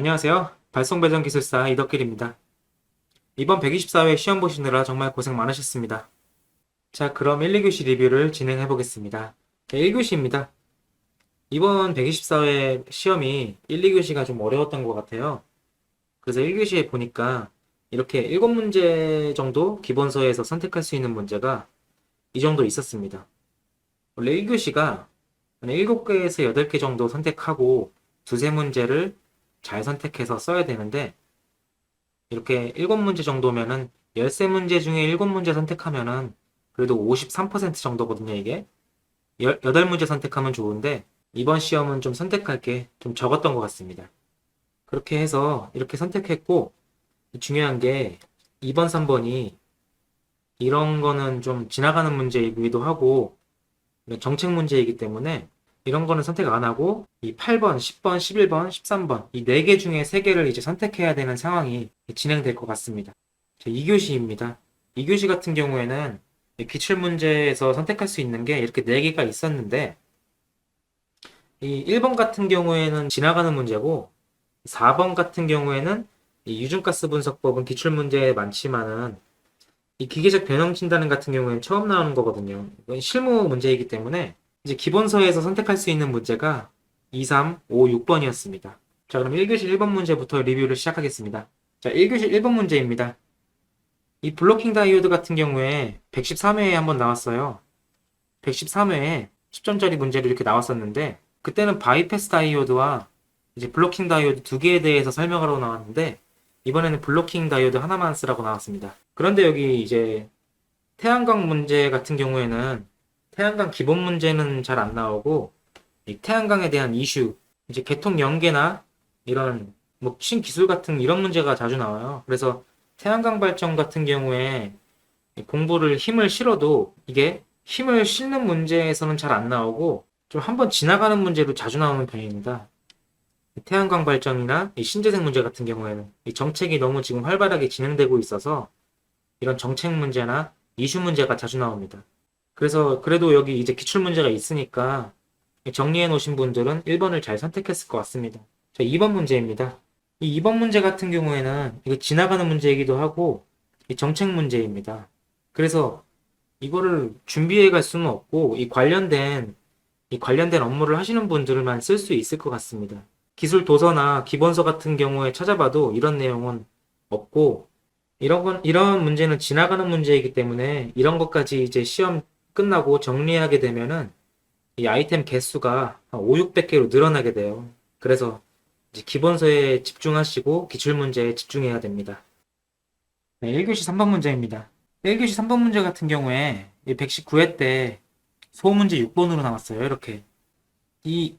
안녕하세요. 발송배정기술사 이덕길입니다. 이번 124회 시험 보시느라 정말 고생 많으셨습니다. 자, 그럼 1, 2교시 리뷰를 진행해 보겠습니다. 자, 1교시입니다. 이번 124회 시험이 1, 2교시가 좀 어려웠던 것 같아요. 그래서 1교시에 보니까 이렇게 7문제 정도 기본서에서 선택할 수 있는 문제가 이 정도 있었습니다. 원래 1교시가 7개에서 8개 정도 선택하고 두세 문제를 잘 선택해서 써야 되는데 이렇게 7문제 정도면은 13문제 중에 7문제 선택하면은 그래도 53% 정도거든요, 이게. 8문제 선택하면 좋은데 이번 시험은 좀 선택할 게 좀 적었던 것 같습니다. 그렇게 해서 이렇게 선택했고 중요한 게 2번, 3번이 이런 거는 좀 지나가는 문제이기도 하고 정책 문제이기 때문에 이런 거는 선택 안 하고 이 8번, 10번, 11번, 13번 이 4개 중에 3개를 이제 선택해야 되는 상황이 진행될 것 같습니다. 2교시입니다. 2교시 같은 경우에는 기출문제에서 선택할 수 있는 게 이렇게 4개가 있었는데 이 1번 같은 경우에는 지나가는 문제고 4번 같은 경우에는 이 유증가스 분석법은 기출문제에 많지만은 이 기계적 변형 진단 같은 경우에는 처음 나오는 거거든요. 이건 실무 문제이기 때문에 이제 기본서에서 선택할 수 있는 문제가 2, 3, 5, 6번이었습니다. 자, 그럼 1교시 1번 문제부터 리뷰를 시작하겠습니다. 자, 1교시 1번 문제입니다. 이 블로킹 다이오드 같은 경우에 113회에 한번 나왔어요. 113회에 10점짜리 문제로 이렇게 나왔었는데 그때는 바이패스 다이오드와 이제 블로킹 다이오드 두 개에 대해서 설명하러 나왔는데 이번에는 블로킹 다이오드 하나만 쓰라고 나왔습니다. 그런데 여기 이제 태양광 문제 같은 경우에는 태양광 기본 문제는 잘 안 나오고 이 태양광에 대한 이슈, 이제 계통 연계나 이런 뭐 신기술 같은 이런 문제가 자주 나와요. 그래서 태양광 발전 같은 경우에 공부를 힘을 실어도 이게 힘을 싣는 문제에서는 잘 안 나오고 좀 한번 지나가는 문제로 자주 나오는 편입니다. 태양광 발전이나 이 신재생 문제 같은 경우에는 이 정책이 너무 지금 활발하게 진행되고 있어서 이런 정책 문제나 이슈 문제가 자주 나옵니다. 그래서 그래도 여기 이제 기출 문제가 있으니까 정리해 놓으신 분들은 1번을 잘 선택했을 것 같습니다. 자, 2번 문제입니다. 이 2번 문제 같은 경우에는 이거 지나가는 문제이기도 하고 이 정책 문제입니다. 그래서 이거를 준비해 갈 수는 없고 이 관련된 업무를 하시는 분들만 쓸 수 있을 것 같습니다. 기술 도서나 기본서 같은 경우에 찾아봐도 이런 내용은 없고 이런 문제는 지나가는 문제이기 때문에 이런 것까지 이제 시험 끝나고 정리하게 되면은 이 아이템 개수가 한 5, 600개로 늘어나게 돼요. 그래서 이제 기본서에 집중하시고 기출문제에 집중해야 됩니다. 네, 1교시 3번 문제입니다. 1교시 3번 문제 같은 경우에 119회 때 소문제 6번으로 나왔어요. 이렇게. 이,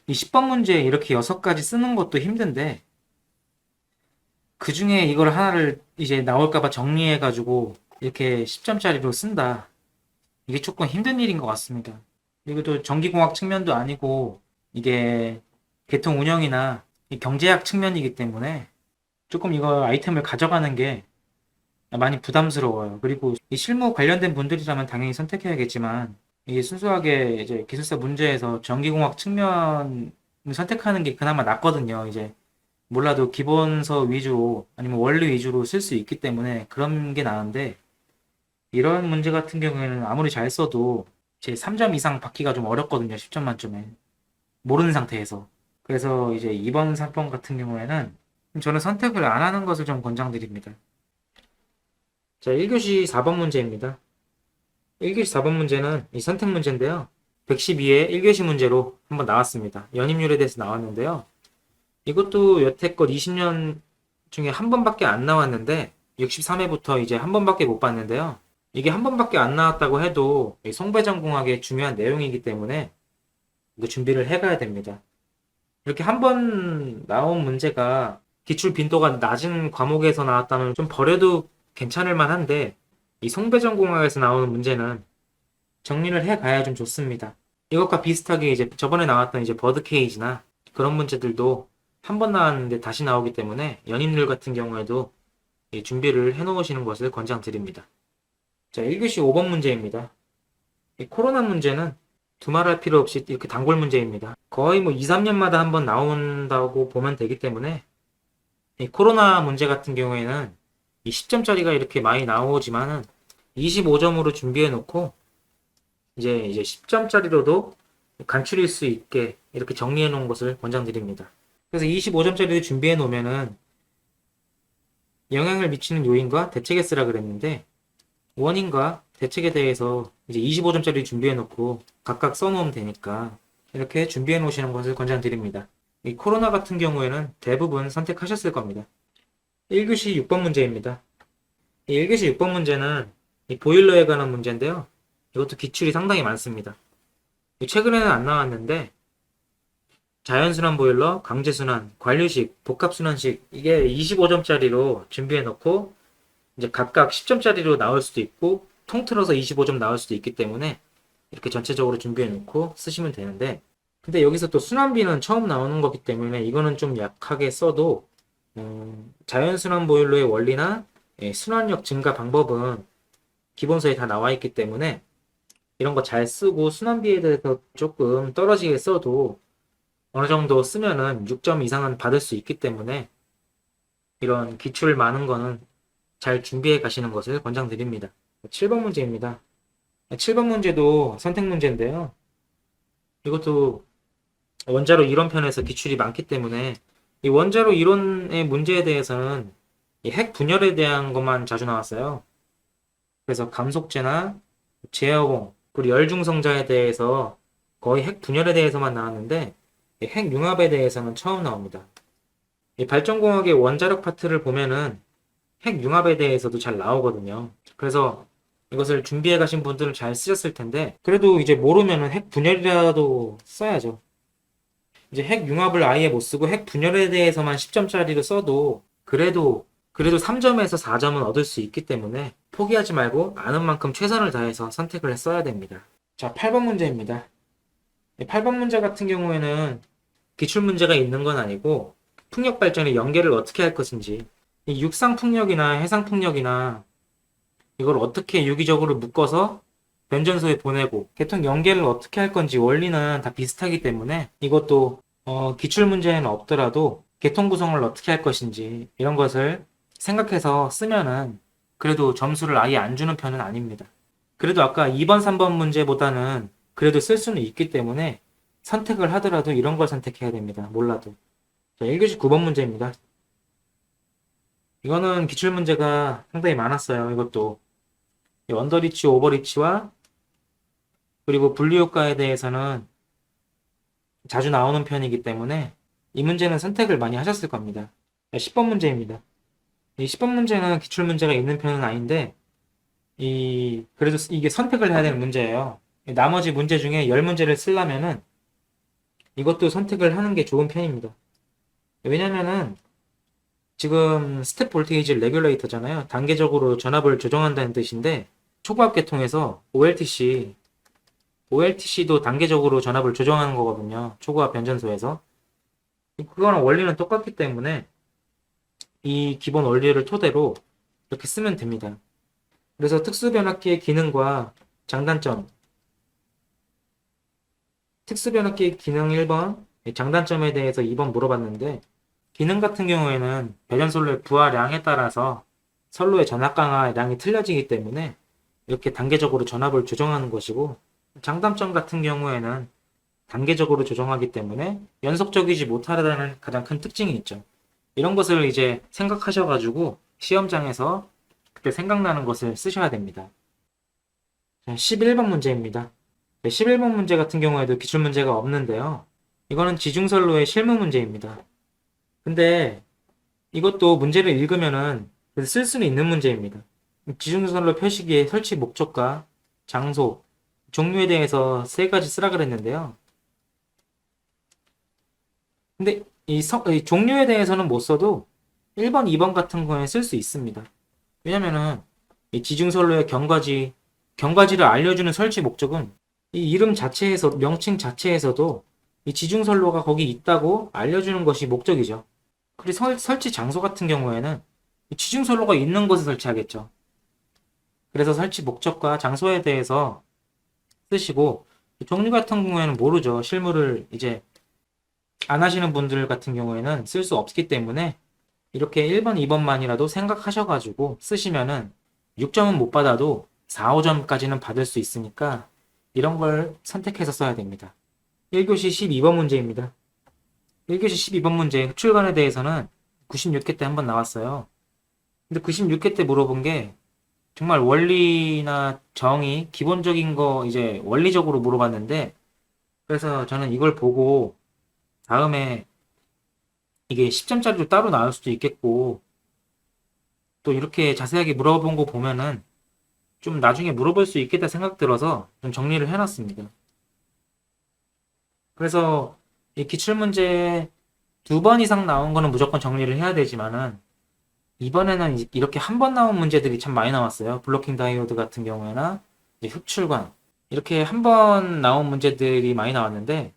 이 10번 문제 이렇게 6가지 쓰는 것도 힘든데 그 중에 이걸 하나를 이제 나올까봐 정리해가지고 이렇게 10점짜리로 쓴다. 이게 조금 힘든 일인 것 같습니다. 그리고 또 전기공학 측면도 아니고 이게 계통 운영이나 경제학 측면이기 때문에 조금 이거 아이템을 가져가는 게 많이 부담스러워요. 그리고 이 실무 관련된 분들이라면 당연히 선택해야겠지만 이게 순수하게 이제 기술사 문제에서 전기공학 측면을 선택하는 게 그나마 낫거든요. 이제 몰라도 기본서 위주로 아니면 원리 위주로 쓸 수 있기 때문에 그런 게 나은데 이런 문제 같은 경우에는 아무리 잘 써도 제 3점 이상 받기가 좀 어렵거든요. 10점 만점에. 모르는 상태에서. 그래서 이제 이번 상품 같은 경우에는 저는 선택을 안 하는 것을 좀 권장드립니다. 자, 1교시 4번 문제입니다. 1교시 4번 문제는 이 선택 문제인데요. 112회 1교시 문제로 한번 나왔습니다. 연임률에 대해서 나왔는데요. 이것도 여태껏 20년 중에 한 번밖에 안 나왔는데 63회부터 이제 한 번밖에 못 봤는데요. 이게 한 번밖에 안 나왔다고 해도 송배전공학의 중요한 내용이기 때문에 이거 준비를 해가야 됩니다. 이렇게 한 번 나온 문제가 기출 빈도가 낮은 과목에서 나왔다면 좀 버려도 괜찮을 만한데 이 송배전공학에서 나오는 문제는 정리를 해가야 좀 좋습니다. 이것과 비슷하게 이제 저번에 나왔던 이제 버드 케이지나 그런 문제들도 한 번 나왔는데 다시 나오기 때문에 연임률 같은 경우에도 준비를 해놓으시는 것을 권장드립니다. 자, 1교시 5번 문제입니다. 이 코로나 문제는 두말할 필요 없이 이렇게 단골 문제입니다. 거의 뭐 2, 3년마다 한번 나온다고 보면 되기 때문에 이 코로나 문제 같은 경우에는 이 10점짜리가 이렇게 많이 나오지만은 25점으로 준비해 놓고 이제 10점짜리로도 간추릴 수 있게 이렇게 정리해 놓은 것을 권장드립니다. 그래서 25점짜리를 준비해 놓으면은 영향을 미치는 요인과 대책에 쓰라 그랬는데 원인과 대책에 대해서 이제 25점짜리 준비해 놓고 각각 써놓으면 되니까 이렇게 준비해 놓으시는 것을 권장드립니다. 이 코로나 같은 경우에는 대부분 선택하셨을 겁니다. 1교시 6번 문제입니다. 이 1교시 6번 문제는 이 보일러에 관한 문제인데요. 이것도 기출이 상당히 많습니다. 최근에는 안 나왔는데 자연순환 보일러, 강제순환, 관류식, 복합순환식 이게 25점짜리로 준비해 놓고 이제 각각 10점짜리로 나올 수도 있고 통틀어서 25점 나올 수도 있기 때문에 이렇게 전체적으로 준비해 놓고 쓰시면 되는데 근데 여기서 또 순환비는 처음 나오는 거기 때문에 이거는 좀 약하게 써도 자연순환 보일러의 원리나 순환력 증가 방법은 기본서에 다 나와 있기 때문에 이런 거 잘 쓰고 순환비에 대해서 조금 떨어지게 써도 어느 정도 쓰면은 6점 이상은 받을 수 있기 때문에 이런 기출 많은 거는 잘 준비해 가시는 것을 권장드립니다. 7번 문제입니다. 7번 문제도 선택 문제인데요. 이것도 원자로 이론편에서 기출이 많기 때문에 이 원자로 이론의 문제에 대해서는 이 핵 분열에 대한 것만 자주 나왔어요. 그래서 감속제나 제어공, 그리고 열중성자에 대해서 거의 핵 분열에 대해서만 나왔는데 이 핵 융합에 대해서는 처음 나옵니다. 이 발전공학의 원자력 파트를 보면은 핵 융합에 대해서도 잘 나오거든요. 그래서 이것을 준비해 가신 분들은 잘 쓰셨을 텐데 그래도 이제 모르면은 핵 분열이라도 써야죠. 이제 핵 융합을 아예 못 쓰고 핵 분열에 대해서만 10점짜리로 써도 그래도 3점에서 4점은 얻을 수 있기 때문에 포기하지 말고 아는 만큼 최선을 다해서 선택을 했어야 됩니다. 자, 8번 문제입니다. 8번 문제 같은 경우에는 기출 문제가 있는 건 아니고 풍력 발전의 연계를 어떻게 할 것인지 이 육상 풍력이나 해상 풍력이나 이걸 어떻게 유기적으로 묶어서 변전소에 보내고 계통 연계를 어떻게 할 건지 원리는 다 비슷하기 때문에 이것도 기출 문제는 없더라도 계통 구성을 어떻게 할 것인지 이런 것을 생각해서 쓰면은 그래도 점수를 아예 안 주는 편은 아닙니다. 그래도 아까 2번, 3번 문제보다는 그래도 쓸 수는 있기 때문에 선택을 하더라도 이런 걸 선택해야 됩니다. 몰라도. 자, 1교시 9번 문제입니다. 이거는 기출 문제가 상당히 많았어요. 이것도 언더리치, 오버리치와 그리고 분리효과에 대해서는 자주 나오는 편이기 때문에 이 문제는 선택을 많이 하셨을 겁니다. 10번 문제입니다. 이 10번 문제는 기출 문제가 있는 편은 아닌데 그래도 이게 선택을 해야 되는 문제예요. 나머지 문제 중에 10문제를 쓰려면은 이것도 선택을 하는 게 좋은 편입니다. 왜냐면은 지금 스텝 볼테이지 레귤레이터잖아요. 단계적으로 전압을 조정한다는 뜻인데 초고압 계통에서 OLTC도 단계적으로 전압을 조정하는 거거든요. 초고압 변전소에서. 그거랑 원리는 똑같기 때문에 이 기본 원리를 토대로 이렇게 쓰면 됩니다. 그래서 특수변압기의 기능과 장단점, 특수변압기의 기능 1번, 장단점에 대해서 2번 물어봤는데 기능 같은 경우에는 배전선로의 부하량에 따라서 선로의 전압 강화량이 틀려지기 때문에 이렇게 단계적으로 전압을 조정하는 것이고 장단점 같은 경우에는 단계적으로 조정하기 때문에 연속적이지 못하다는 가장 큰 특징이 있죠. 이런 것을 이제 생각하셔가지고 시험장에서 그때 생각나는 것을 쓰셔야 됩니다. 11번 문제입니다. 11번 문제 같은 경우에도 기출문제가 없는데요. 이거는 지중선로의 실무 문제입니다. 근데 이것도 문제를 읽으면은 쓸 수는 있는 문제입니다. 지중선로 표시기의 설치 목적과 장소, 종류에 대해서 세 가지 쓰라 그랬는데요. 근데 이 종류에 대해서는 못 써도 1번, 2번 같은 거에 쓸 수 있습니다. 왜냐면은 이 지중선로의 경과지를 알려주는 설치 목적은 이 이름 자체에서, 명칭 자체에서도 이 지중선로가 거기 있다고 알려주는 것이 목적이죠. 그리고 설치 장소 같은 경우에는 지중선로가 있는 곳에 설치하겠죠. 그래서 설치 목적과 장소에 대해서 쓰시고 정리 같은 경우에는 모르죠. 실무를 이제 안 하시는 분들 같은 경우에는 쓸 수 없기 때문에 이렇게 1번, 2번만이라도 생각하셔가지고 쓰시면은 6점은 못 받아도 4, 5점까지는 받을 수 있으니까 이런 걸 선택해서 써야 됩니다. 1교시 12번 문제입니다. 1교시 12번 문제 흡출관에 대해서는 96회 때 한번 나왔어요. 근데 96회 때 물어본 게 정말 원리나 정의, 기본적인 거 이제 원리적으로 물어봤는데 그래서 저는 이걸 보고 다음에 이게 10점짜리도 따로 나올 수도 있겠고 또 이렇게 자세하게 물어본 거 보면은 좀 나중에 물어볼 수 있겠다 생각 들어서 좀 정리를 해놨습니다. 그래서 이 기출문제 2번 이상 나온 거는 무조건 정리를 해야 되지만은 이번에는 이렇게 한 번 나온 문제들이 참 많이 나왔어요. 블로킹 다이오드 같은 경우에나 이제 흡출관 이렇게 한 번 나온 문제들이 많이 나왔는데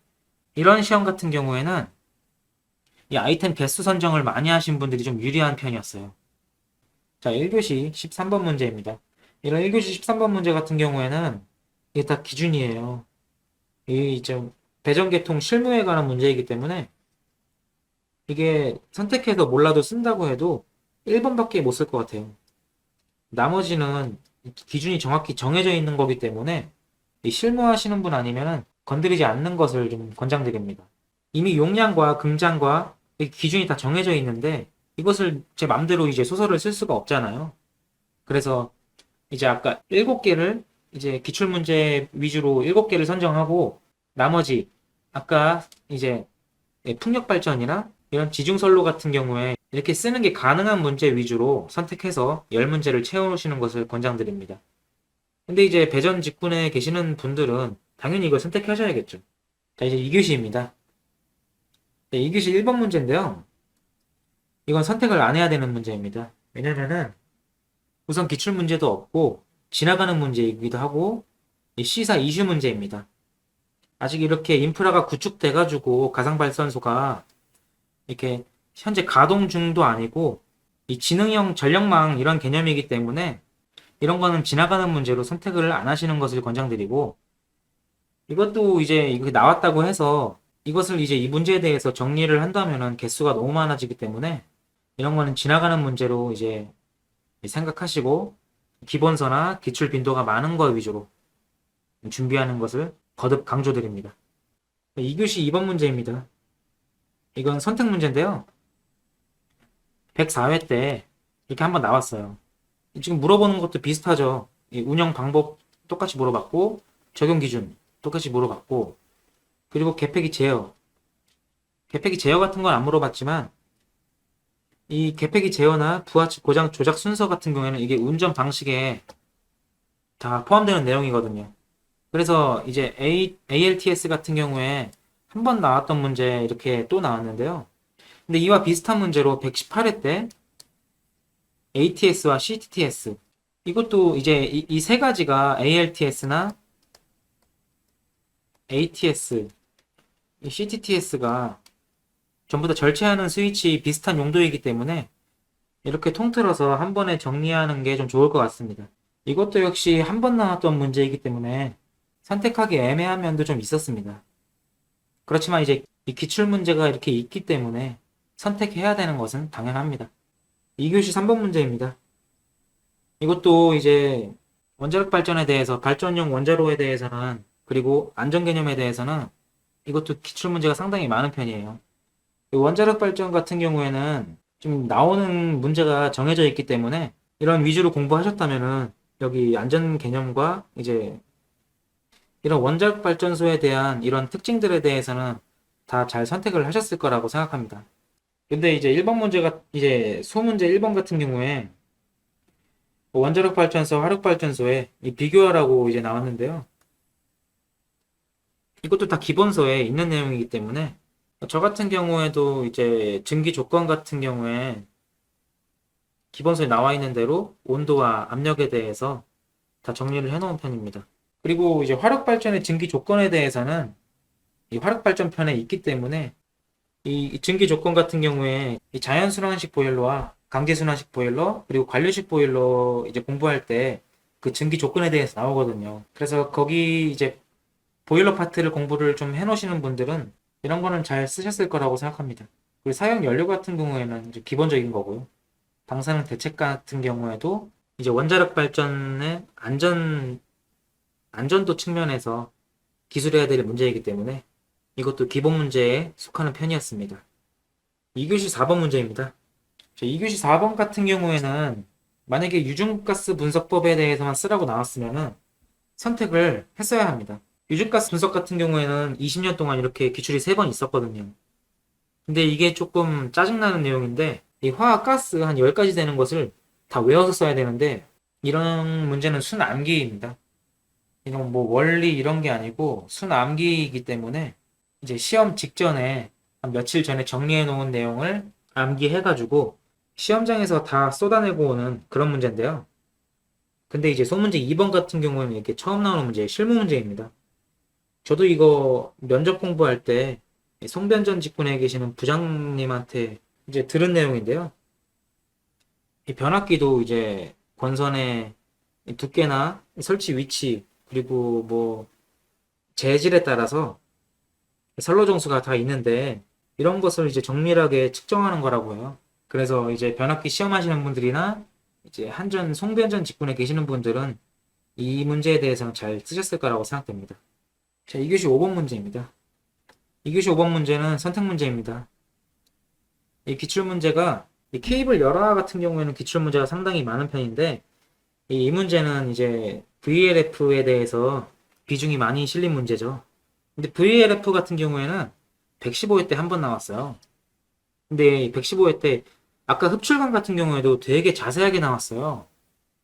이런 시험 같은 경우에는 이 아이템 개수 선정을 많이 하신 분들이 좀 유리한 편이었어요. 자, 1교시 13번 문제입니다. 이런 1교시 13번 문제 같은 경우에는 이게 다 기준이에요. 이 좀 배전계통 실무에 관한 문제이기 때문에 이게 선택해서 몰라도 쓴다고 해도 1번밖에 못 쓸 것 같아요. 나머지는 기준이 정확히 정해져 있는 거기 때문에 이 실무하시는 분 아니면은 건드리지 않는 것을 좀 권장드립니다. 이미 용량과 금장과 기준이 다 정해져 있는데 이것을 제 맘대로 이제 소설을 쓸 수가 없잖아요. 그래서 이제 아까 7개를 이제 기출문제 위주로 7개를 선정하고 나머지 아까 이제 풍력발전이나 이런 지중선로 같은 경우에 이렇게 쓰는 게 가능한 문제 위주로 선택해서 10문제를 채우시는 것을 권장드립니다. 근데 이제 배전 직군에 계시는 분들은 당연히 이걸 선택하셔야겠죠. 자, 이제 2교시입니다. 2교시 1번 문제인데요. 이건 선택을 안 해야 되는 문제입니다. 왜냐면은 우선 기출 문제도 없고 지나가는 문제이기도 하고 시사 이슈 문제입니다. 아직 이렇게 인프라가 구축돼가지고 가상발전소가 이렇게 현재 가동 중도 아니고 이 지능형 전력망 이런 개념이기 때문에 이런 거는 지나가는 문제로 선택을 안 하시는 것을 권장드리고 이것도 이제 이렇게 나왔다고 해서 이것을 이제 이 문제에 대해서 정리를 한다면은 개수가 너무 많아지기 때문에 이런 거는 지나가는 문제로 이제 생각하시고 기본서나 기출 빈도가 많은 거 위주로 준비하는 것을 거듭 강조드립니다. 2교시 2번 문제입니다. 이건 선택 문제인데요. 104회 때 이렇게 한번 나왔어요. 지금 물어보는 것도 비슷하죠. 운영 방법 똑같이 물어봤고 적용 기준 똑같이 물어봤고 그리고 개폐기 제어 개폐기 제어 같은 건 안 물어봤지만 이 개폐기 제어나 부하측 고장 조작 순서 같은 경우에는 이게 운전 방식에 다 포함되는 내용이거든요. 그래서 이제 ALTS 같은 경우에 한 번 나왔던 문제 이렇게 또 나왔는데요. 근데 이와 비슷한 문제로 118회 때 ATS와 CTTS 이것도 이제 이 세 가지가 ALTS나 ATS, CTTS가 전부 다 절체하는 스위치 비슷한 용도이기 때문에 이렇게 통틀어서 한 번에 정리하는 게 좀 좋을 것 같습니다. 이것도 역시 한 번 나왔던 문제이기 때문에 선택하기 애매한 면도 좀 있었습니다. 그렇지만 이제 이 기출 문제가 이렇게 있기 때문에 선택해야 되는 것은 당연합니다. 2교시 3번 문제입니다. 이것도 이제 원자력 발전에 대해서 발전용 원자로에 대해서는 그리고 안전 개념에 대해서는 이것도 기출 문제가 상당히 많은 편이에요. 원자력 발전 같은 경우에는 좀 나오는 문제가 정해져 있기 때문에 이런 위주로 공부하셨다면은 여기 안전 개념과 이제 이런 원자력 발전소에 대한 이런 특징들에 대해서는 다 잘 선택을 하셨을 거라고 생각합니다. 근데 이제 1번 문제가 이제 소문제 1번 같은 경우에 원자력 발전소, 화력 발전소에 이 비교하라고 이제 나왔는데요. 이것도 다 기본서에 있는 내용이기 때문에 저 같은 경우에도 이제 증기 조건 같은 경우에 기본서에 나와 있는 대로 온도와 압력에 대해서 다 정리를 해 놓은 편입니다. 그리고 이제 화력 발전의 증기 조건에 대해서는 이 화력 발전 편에 있기 때문에 이 증기 조건 같은 경우에 이 자연 순환식 보일러와 강제 순환식 보일러 그리고 관류식 보일러 이제 공부할 때 그 증기 조건에 대해서 나오거든요. 그래서 거기 이제 보일러 파트를 공부를 좀 해놓으시는 분들은 이런 거는 잘 쓰셨을 거라고 생각합니다. 그리고 사용 연료 같은 경우에는 이제 기본적인 거고요. 방사능 대책 같은 경우에도 이제 원자력 발전의 안전도 측면에서 기술해야 될 문제이기 때문에 이것도 기본 문제에 속하는 편이었습니다. 2교시 4번 문제입니다. 2교시 4번 같은 경우에는 만약에 유증가스 분석법에 대해서만 쓰라고 나왔으면은 선택을 했어야 합니다. 유증가스 분석 같은 경우에는 20년 동안 이렇게 기출이 3번 있었거든요. 근데 이게 조금 짜증나는 내용인데 이 화학가스 한 10가지 되는 것을 다 외워서 써야 되는데 이런 문제는 순암기입니다. 이런 뭐 원리 이런 게 아니고 순암기이기 때문에 이제 시험 직전에 한 며칠 전에 정리해 놓은 내용을 암기해가지고 시험장에서 다 쏟아내고 오는 그런 문제인데요. 근데 이제 소문제 2번 같은 경우에는 이렇게 처음 나오는 문제, 실무 문제입니다. 저도 이거 면접 공부할 때 송변전 직군에 계시는 부장님한테 이제 들은 내용인데요. 이 변압기도 이제 권선의 두께나 설치 위치 그리고 뭐 재질에 따라서 선로 정수가 다 있는데 이런 것을 이제 정밀하게 측정하는 거라고 해요. 그래서 이제 변압기 시험하시는 분들이나 이제 한전 송변전 직군에 계시는 분들은 이 문제에 대해서는 잘 쓰셨을 거라고 생각됩니다. 자, 2교시 5번 문제입니다. 2교시 5번 문제는 선택 문제입니다. 이 기출 문제가 이 케이블 열화 같은 경우에는 기출 문제가 상당히 많은 편인데 이 문제는 이제 VLF에 대해서 비중이 많이 실린 문제죠. 근데 VLF 같은 경우에는 115회 때 한 번 나왔어요. 근데 115회 때 아까 흡출감 같은 경우에도 되게 자세하게 나왔어요.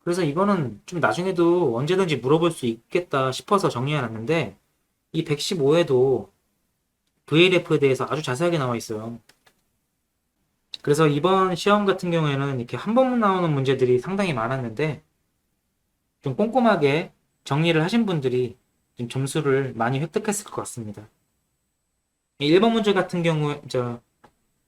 그래서 이거는 좀 나중에도 언제든지 물어볼 수 있겠다 싶어서 정리해놨는데 이 115회도 VLF에 대해서 아주 자세하게 나와 있어요. 그래서 이번 시험 같은 경우에는 이렇게 한 번만 나오는 문제들이 상당히 많았는데 좀 꼼꼼하게 정리를 하신 분들이 좀 점수를 많이 획득했을 것 같습니다. 1번 문제 같은 경우에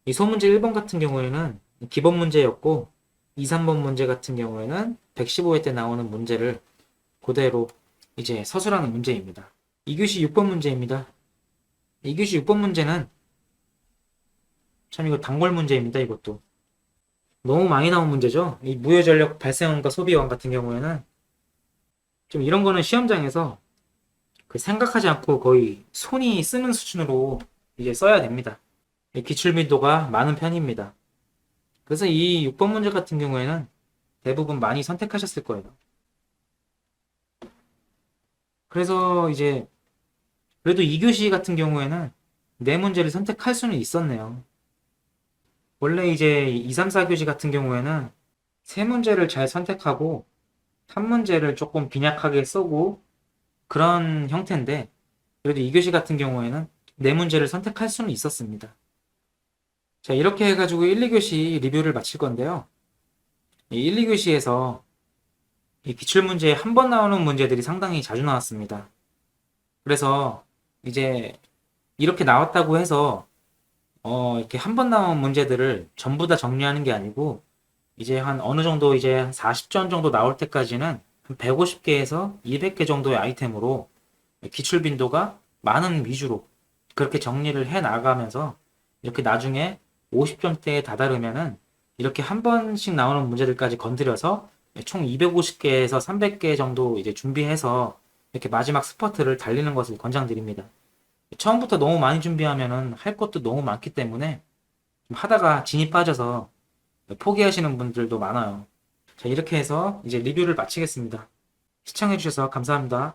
이 소문제 1번 같은 경우에는 기본 문제였고 2, 3번 문제 같은 경우에는 115회 때 나오는 문제를 그대로 이제 서술하는 문제입니다. 2교시 6번 문제입니다. 2교시 6번 문제는 참 이거 단골 문제입니다. 이것도 너무 많이 나온 문제죠. 이 무효전력 발생원과 소비원 같은 경우에는 좀 이런 거는 시험장에서 그 생각하지 않고 거의 손이 쓰는 수준으로 이제 써야 됩니다. 기출 민도가 많은 편입니다. 그래서 이 6번 문제 같은 경우에는 대부분 많이 선택하셨을 거예요. 그래서 이제 그래도 2교시 같은 경우에는 네 문제를 선택할 수는 있었네요. 원래 이제 2, 3, 4교시 같은 경우에는 세 문제를 잘 선택하고 한 문제를 조금 빈약하게 쓰고 그런 형태인데 그래도 2교시 같은 경우에는 네 문제를 선택할 수는 있었습니다. 자, 이렇게 해가지고 1, 2교시 리뷰를 마칠 건데요. 이 1, 2교시에서 이 기출문제에 한 번 나오는 문제들이 상당히 자주 나왔습니다. 그래서 이제 이렇게 나왔다고 해서 이렇게 한 번 나온 문제들을 전부 다 정리하는 게 아니고 이제 한 어느 정도 이제 한 40전 정도 나올 때까지는 한 150개에서 200개 정도의 아이템으로 기출 빈도가 많은 위주로 그렇게 정리를 해 나가면서 이렇게 나중에 50점대에 다다르면은 이렇게 한 번씩 나오는 문제들까지 건드려서 총 250개에서 300개 정도 이제 준비해서 이렇게 마지막 스퍼트를 달리는 것을 권장드립니다. 처음부터 너무 많이 준비하면은 할 것도 너무 많기 때문에 좀 하다가 진이 빠져서 포기하시는 분들도 많아요. 자, 이렇게 해서 이제 리뷰를 마치겠습니다. 시청해주셔서 감사합니다.